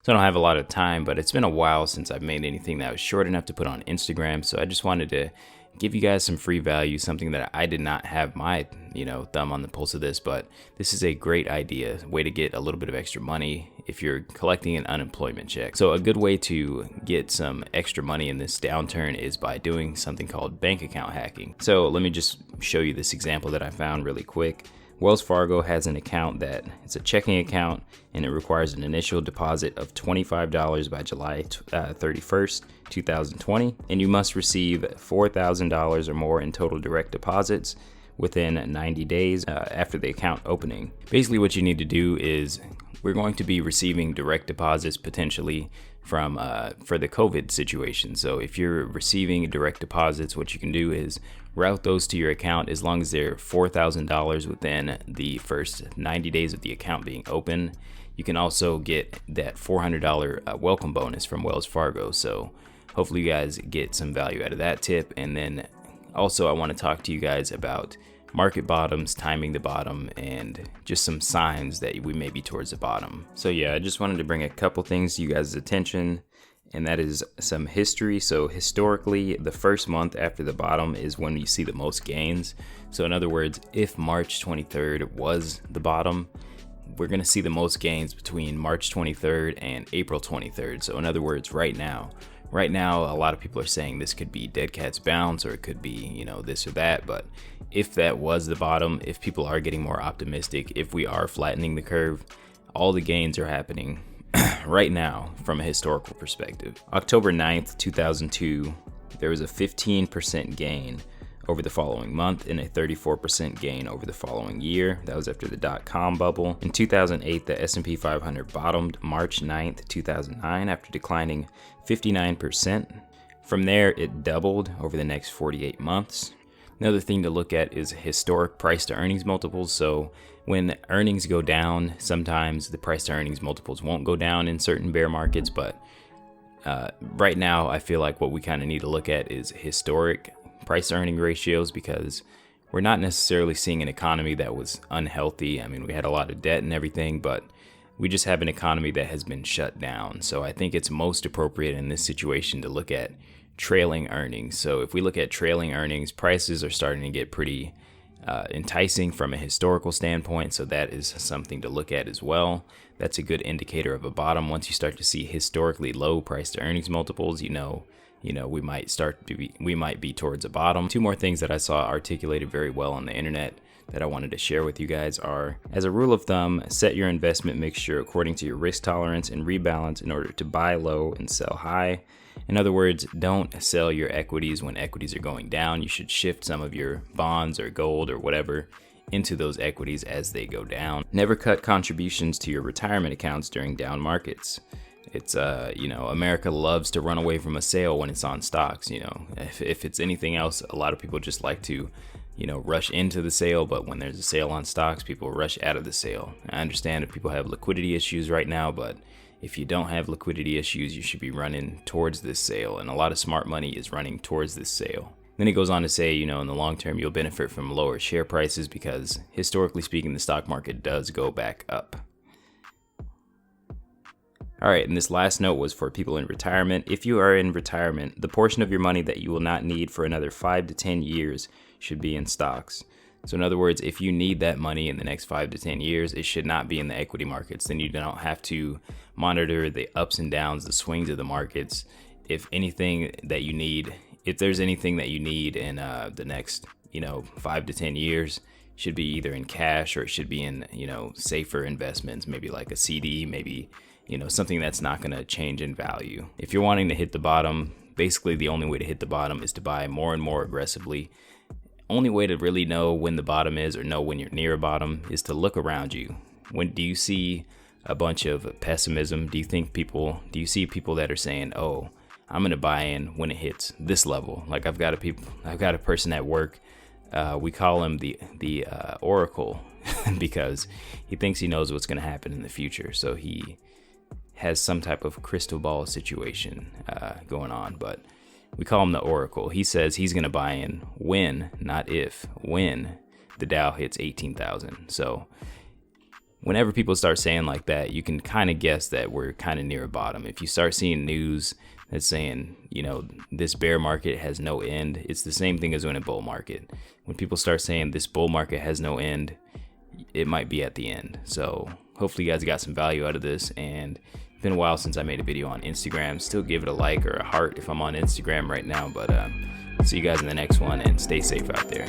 So I don't have a lot of time, but it's been a while since I've made anything that was short enough to put on Instagram. So I just wanted to give you guys some free value, something that I did not have my, thumb on the pulse of this, but this is a great idea, way to get a little bit of extra money if you're collecting an unemployment check. So a good way to get some extra money in this downturn is by doing something called bank account hacking. So let me just show you this example that I found really quick. Wells Fargo has an account that it's a checking account, and it requires an initial deposit of $25 by July 31st, 2020, and you must receive $4,000 or more in total direct deposits within 90 days after the account opening. Basically what you need to do is, we're going to be receiving direct deposits potentially from for the COVID situation. So if you're receiving direct deposits, what you can do is route those to your account as long as they're $4,000 within the first 90 days of the account being open. You can also get that $400 welcome bonus from Wells Fargo. So hopefully you guys get some value out of that tip. And then also I want to talk to you guys about market bottoms, timing the bottom, and just some signs that we may be towards the bottom. So yeah, I just wanted to bring a couple things to you guys' attention, and that is some history. So historically, the first month after the bottom is when you see the most gains. So in other words, if March 23rd was the bottom, we're going to see the most gains between March 23rd and April 23rd. So in other words, right now, a lot of people are saying this could be dead cat's bounce, or it could be, this or that. But if that was the bottom, if people are getting more optimistic, if we are flattening the curve, all the gains are happening right now from a historical perspective. October 9th, 2002, there was a 15% gain over the following month and a 34% gain over the following year. That was after the dot-com bubble. In 2008, the S&P 500 bottomed March 9th, 2009 after declining 59%. From there, it doubled over the next 48 months. Another thing to look at is historic price to earnings multiples. So when earnings go down, sometimes the price to earnings multiples won't go down in certain bear markets. But right now, I feel like what we kind of need to look at is historic price to earning ratios, because we're not necessarily seeing an economy that was unhealthy. I mean, we had a lot of debt and everything, but we just have an economy that has been shut down. So I think it's most appropriate in this situation to look at trailing earnings. So if we look at trailing earnings, prices are starting to get pretty enticing from a historical standpoint. So that is something to look at as well. That's a good indicator of a bottom. Once you start to see historically low price to earnings multiples, we might be towards a bottom. Two more things that I saw articulated very well on the internet that I wanted to share with you guys are, as a rule of thumb, set your investment mixture according to your risk tolerance and rebalance in order to buy low and sell high. In other words, don't sell your equities when equities are going down. You should shift some of your bonds or gold or whatever into those equities as they go down. Never cut contributions to your retirement accounts during down markets. It's, America loves to run away from a sale when it's on stocks. If it's anything else, a lot of people just like to, rush into the sale. But when there's a sale on stocks, people rush out of the sale. I understand if people have liquidity issues right now, but if you don't have liquidity issues, you should be running towards this sale. And a lot of smart money is running towards this sale. Then he goes on to say, in the long term, you'll benefit from lower share prices because historically speaking, the stock market does go back up. All right, and this last note was for people in retirement. If you are in retirement, the portion of your money that you will not need for another 5 to 10 years should be in stocks. So in other words, if you need that money in the next 5 to 10 years, it should not be in the equity markets. Then you don't have to monitor the ups and downs, the swings of the markets. If there's anything that you need in the next, 5 to 10 years, it should be either in cash or it should be in, safer investments, maybe like a CD, maybe something that's not going to change in value. If you're wanting to hit the bottom, basically the only way to hit the bottom is to buy more and more aggressively. Only way to really know when the bottom is or know when you're near a bottom is to look around you. When do you see a bunch of pessimism? Do you see people that are saying, "Oh, I'm going to buy in when it hits this level"? Like I've got a person at work. We call him the Oracle because he thinks he knows what's going to happen in the future. So he has some type of crystal ball situation going on, but we call him the Oracle. He says he's going to buy in when, not if, when the Dow hits 18,000. So whenever people start saying like that, you can kind of guess that we're kind of near a bottom. If you start seeing news that's saying, you know, this bear market has no end, it's the same thing as when a bull market. When people start saying this bull market has no end, it might be at the end. So hopefully you guys got some value out of this. And it's been a while since I made a video on Instagram. Still give it a like or a heart if I'm on Instagram right now. But see you guys in the next one, and stay safe out there.